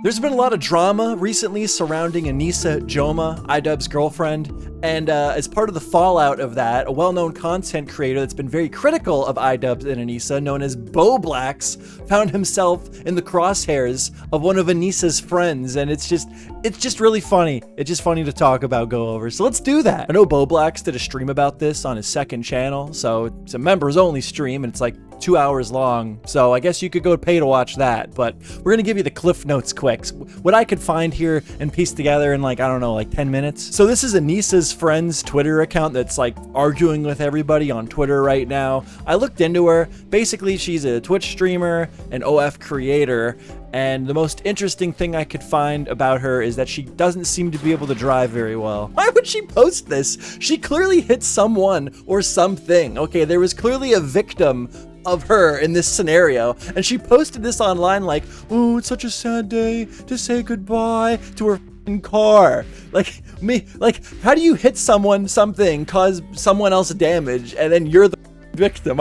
There's been a lot of drama recently surrounding Anisa Jomha, iDubbbz girlfriend, and as part of the fallout of that, a well-known content creator that's been very critical of iDubbbz and Anisa, known as Bowblax, found himself in the crosshairs of one of Anisa's friends, and it's just really funny. It's just funny to talk about, go over. So let's do that. I know Bowblax did a stream about this on his second channel, so it's a members-only stream, and it's like 2 hours long, so I guess you could go pay to watch that, but we're gonna give you the cliff notes quick. What I could find here and piece together in like, I don't know, like 10 minutes. So this is Anisa's friend's Twitter account that's like arguing with everybody on Twitter right now. I looked into her. Basically, she's a Twitch streamer, an OF creator, and the most interesting thing I could find about her is that she doesn't seem to be able to drive very well. Why would she post this? She clearly hit someone or something. Okay, there was clearly a victim of her in this scenario, and she posted this online like, oh, it's such a sad day to say goodbye to her car. Like, how do you hit someone, something, cause someone else damage, and then you're the victim?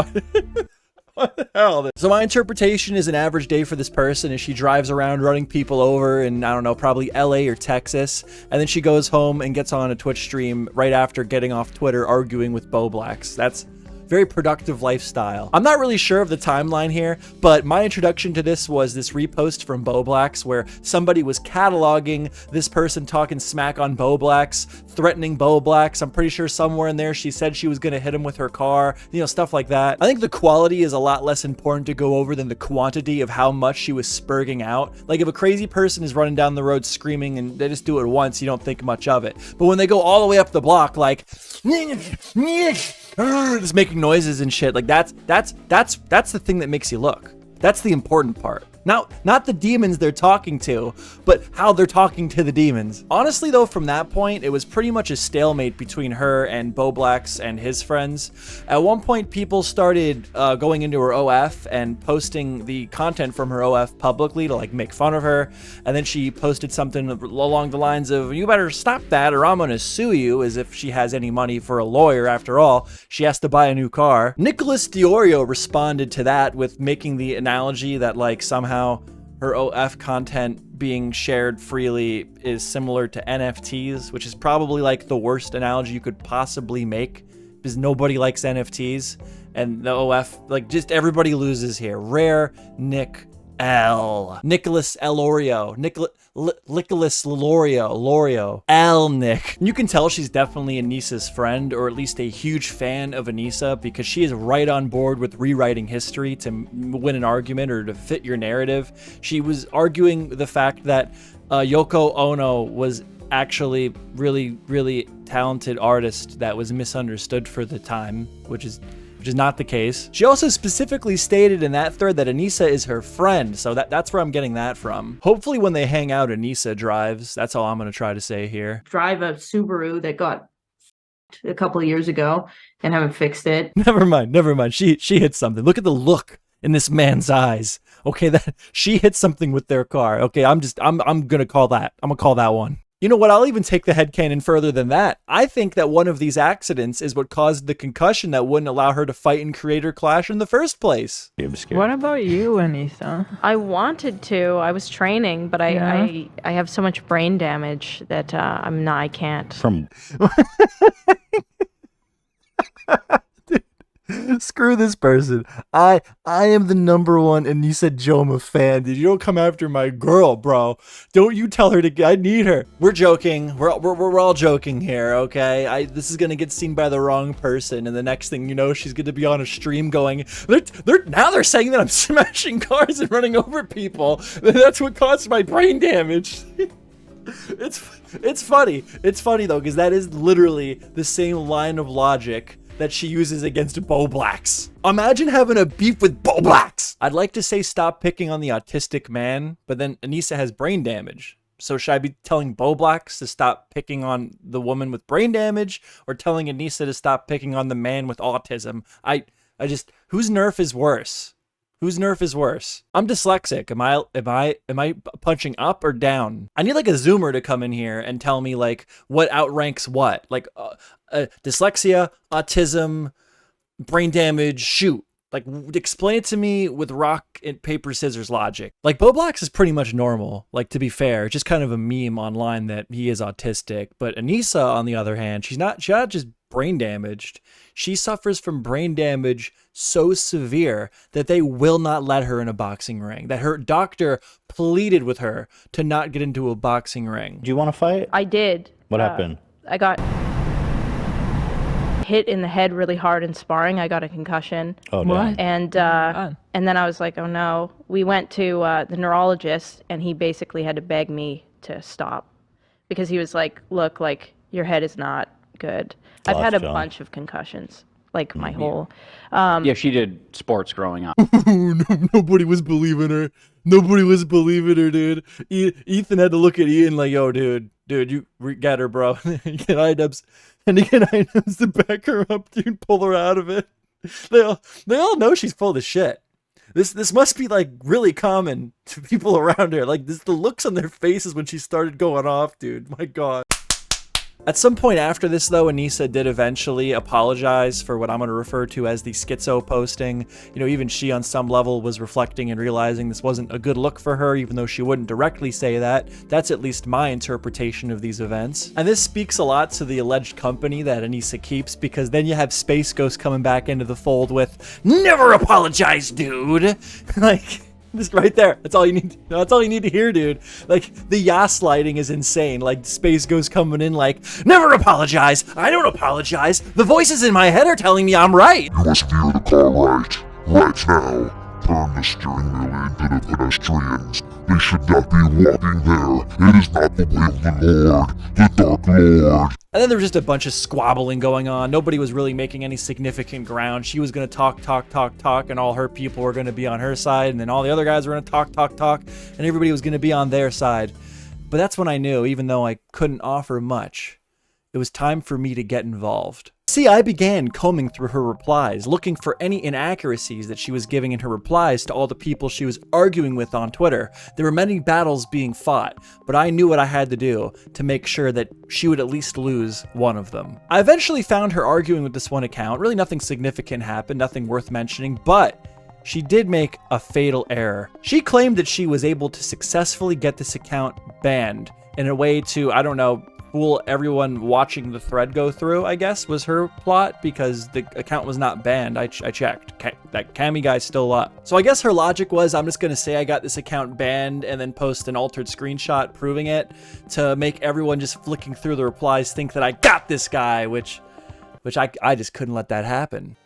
What the hell? So my interpretation is an average day for this person is she drives around running people over in, I don't know, probably LA or Texas, and then she goes home and gets on a Twitch stream right after getting off Twitter arguing with Bowblax. That's very productive lifestyle. I'm not really sure of the timeline here, but my introduction to this was this repost from Bowblax where somebody was cataloging this person talking smack on Bowblax, threatening Bowblax. I'm pretty sure somewhere in there she said she was gonna hit him with her car, you know, stuff like that. I think the quality is a lot less important to go over than the quantity of how much she was spurging out. Like if a crazy person is running down the road screaming and they just do it once, you don't think much of it. But when they go all the way up the block, like just making noises and shit, like that's the thing that makes you look. That's the important part. Not the demons they're talking to, but how they're talking to the demons. Honestly though, from that point, it was pretty much a stalemate between her and Bowblax and his friends. At one point, people started going into her OF and posting the content from her OF publicly to like make fun of her. And then she posted something along the lines of, you better stop that or I'm gonna sue you, as if she has any money for a lawyer. After all, she has to buy a new car. Nicholas DeOrio responded to that with making the analogy that like somehow her OF content being shared freely is similar to NFTs, which is probably like the worst analogy you could possibly make because nobody likes NFTs, and the OF, like, just everybody loses here. Rare Nick L. Nicholas DeOrio. Nicholas DeOrio. L. Nick. You can tell she's definitely Anisa's friend, or at least a huge fan of Anisa, because she is right on board with rewriting history to win an argument or to fit your narrative. She was arguing the fact that Yoko Ono was actually really talented artist that was misunderstood for the time, which is not the case. She also specifically stated in that thread that Anisa is her friend, so that's where I'm getting that from. Hopefully when they hang out, Anisa drives. That's all I'm gonna try to say here. Drive a Subaru that got a couple of years ago and haven't fixed it. Never mind. She hit something. Look at the look in this man's eyes. Okay, that she hit something with their car. Okay, I'm gonna call that. I'm gonna call that one. You know what? I'll even take the headcanon further than that. I think that one of these accidents is what caused the concussion that wouldn't allow her to fight in Creator Clash in the first place. What about you, Anisa? I wanted to. I was training, but I have so much brain damage that I can't. From Screw this person. I am the #1 Anisa Jomha fan, dude. You don't come after my girl, bro. Don't you tell her to. I need her. We're joking. We're all joking here, okay? This is gonna get seen by the wrong person, and the next thing you know, she's gonna be on a stream going, now they're saying that I'm smashing cars and running over people. That's what caused my brain damage. It's funny. It's funny though, because that is literally the same line of logic that she uses against Bowblax. Imagine having a beef with Bowblax. I'd like to say stop picking on the autistic man, but then Anisa has brain damage. So should I be telling Bowblax to stop picking on the woman with brain damage, or telling Anisa to stop picking on the man with autism? I just, whose nerf is worse? Whose nerf is worse? I'm dyslexic. Am I punching up or down? I need like a zoomer to come in here and tell me like what outranks what. Like dyslexia, autism, brain damage, shoot. Like, explain it to me with rock and paper scissors logic. Like, Bowblax is pretty much normal. Like, to be fair, it's just kind of a meme online that he is autistic. But Anisa, on the other hand, she's not just brain damaged. She suffers from brain damage so severe that they will not let her in a boxing ring. That her doctor pleaded with her to not get into a boxing ring. Do you want to fight? I did. What happened? I got hit in the head really hard in sparring. I got a concussion. Oh, What? damn. And then I was like, oh no. We went to the neurologist, and he basically had to beg me to stop because he was like, look, like, your head is not good. I've had a John. bunch of concussions, like my whole. Yeah, she did sports growing up. Nobody was believing her. Nobody was believing her, dude. Ethan had to look at Ian like, yo, dude, you get her, bro. Get iDubbbz. And to get iDubbbz to back her up, dude, pull her out of it. They all know she's full of shit. This must be like really common to people around her. Like the looks on their faces when she started going off, dude. My God. At some point after this, though, Anisa did eventually apologize for what I'm going to refer to as the schizo posting. You know, even she on some level was reflecting and realizing this wasn't a good look for her, even though she wouldn't directly say that. That's at least my interpretation of these events. And this speaks a lot to the alleged company that Anisa keeps, because then you have Space Ghost coming back into the fold with, "Never apologize, dude." Like, just right there. That's all you need. That's all you need to hear, dude. Like, the gaslighting is insane. Like, Space Ghost coming in like, "Never apologize. I don't apologize. The voices in my head are telling me I'm right." You must veer the car right. Right now. Turn the steering wheel into the pedestrians. They should not be walking there. It is not the way of the Lord, the Dark Lord. And then there was just a bunch of squabbling going on. Nobody was really making any significant ground. She was going to talk, and all her people were going to be on her side, and then all the other guys were going to talk, and everybody was going to be on their side. But that's when I knew, even though I couldn't offer much, it was time for me to get involved. See, I began combing through her replies, looking for any inaccuracies that she was giving in her replies to all the people she was arguing with on Twitter. There were many battles being fought, but I knew what I had to do to make sure that she would at least lose one of them. I eventually found her arguing with this one account. Really nothing significant happened, nothing worth mentioning, but she did make a fatal error. She claimed that she was able to successfully get this account banned in a way to, I don't know, fool everyone watching the thread go through, I guess, was her plot, because the account was not banned. I checked. That Cammy guy's still up. So I guess her logic was, I'm just going to say I got this account banned and then post an altered screenshot proving it to make everyone just flicking through the replies think that I got this guy, which I just couldn't let that happen.